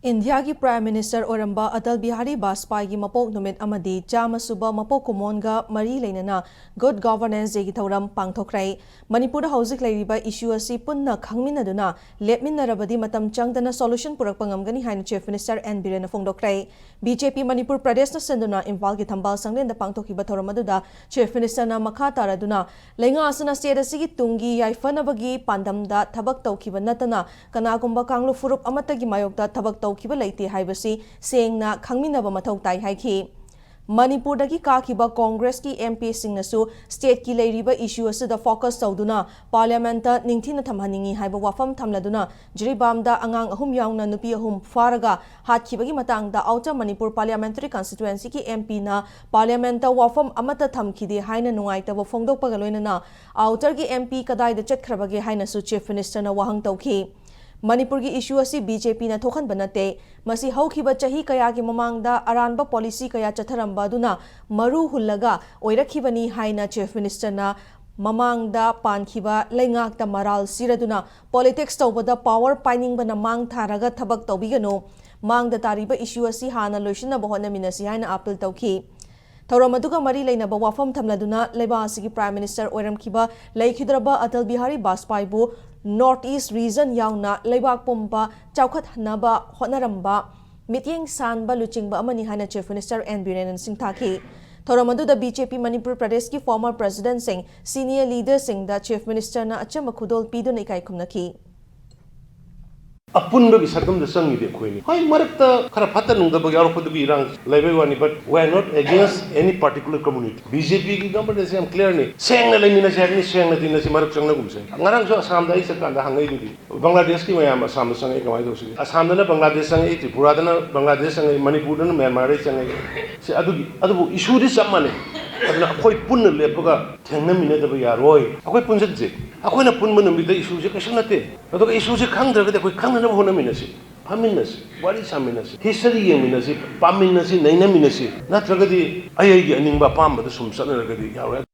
India ki Prime Minister Oramba Atal Bihari Vajpayee ki mapok numit amadi chama suba mapok kumonga mari leinana good governance jegi thoram pangthokrai Manipur hauzik leiriba issue asi punna khangminaduna lepminnarabadi matam changdana solution purakpa ngamgani haina Chief Minister N Biren phongdokrai BJP Manipur Pradesh na senduna Imphal ki thambal sanglenda pangthokiba thoram aduda Chief Minister na makha taraduna lenga asana state asigi tungi yaifanabagi pandamda thabak tawkiba natana kanagumba kanglu furup amatagi mayokda thabak kiba laite haibasi sengna khangminaba mathau tai haiki Manipur dagi kakiba Congress ki MP singnasu state ki leiriba issue asida focus tawduna parliament ta ningthina thamhaningi haiba wafam thamladuna jiribamda angang ahum yauna nupi ahum faraga hatkibagi matangda outer Manipur parliamentary constituency ki MP na parliament ta wafam amata thamkhide haina nungaitaba phongdokpaga loinana outer ki MP kadai da chatkrabage haina su Chief Minister na wahang tawki Manipur ki issue asi BJP na thokan banate masi haukiba chahi kaya ki mamangda aranba policy kaya chatharamba duna maru hullaga oirakhibani haina Chief Minister na mamangda pankhiba leingak ta maral siraduna politics tawbada power pining bana mang tharaga thabak tawbigano mangda tariba issue asi hana loisina bahona minasi haina appeal tawki Tauramaduga Mari Lainaba Wafam Tamladuna Lebasigi Prime Minister Oiramkiba Laikhidraba Atal Bihari Vajpayee bu Northeast region yauna Leibak Pumba Chaukat Hanaba Honaramba Mityeng Sanba Luchingba Amani Hana Chief Minister N Biren Singthaki Tauramaduda BJP Manipur Pradesh ki former president sing senior leader sing da Chief Minister na achama khudol piduna ikai kumnaki Apun bagi sarkam dasang ini aku ini. Hai marak ta khara phata nungda bagi aru khodu bi irang lebai wani but we are not against any particular community. BJP ki government is clear ni. Seng na lemina seng ni seng na din na si marak sang na gumse. Ngarang so Assam dai sakkan da hangai di. Bangladesh ki mayam Assam sang ai kamai dosi. Assam na Bangladesh sang ai Tripura na Bangladesh sang ai Manipur na Myanmar sang ai. Si adu issue di samane. Aduna akoi punna lepaga thengna mina da ba yaroi. Akoi punjat je. Akoi na punma numida issue je kasan nate. Adu issue je khang da akoi khang na hona minasi paminasi wari saminasi history yang minasi paminasi naina minasi natragadi ayai gi aningba pamba da sum sanaragadi yawe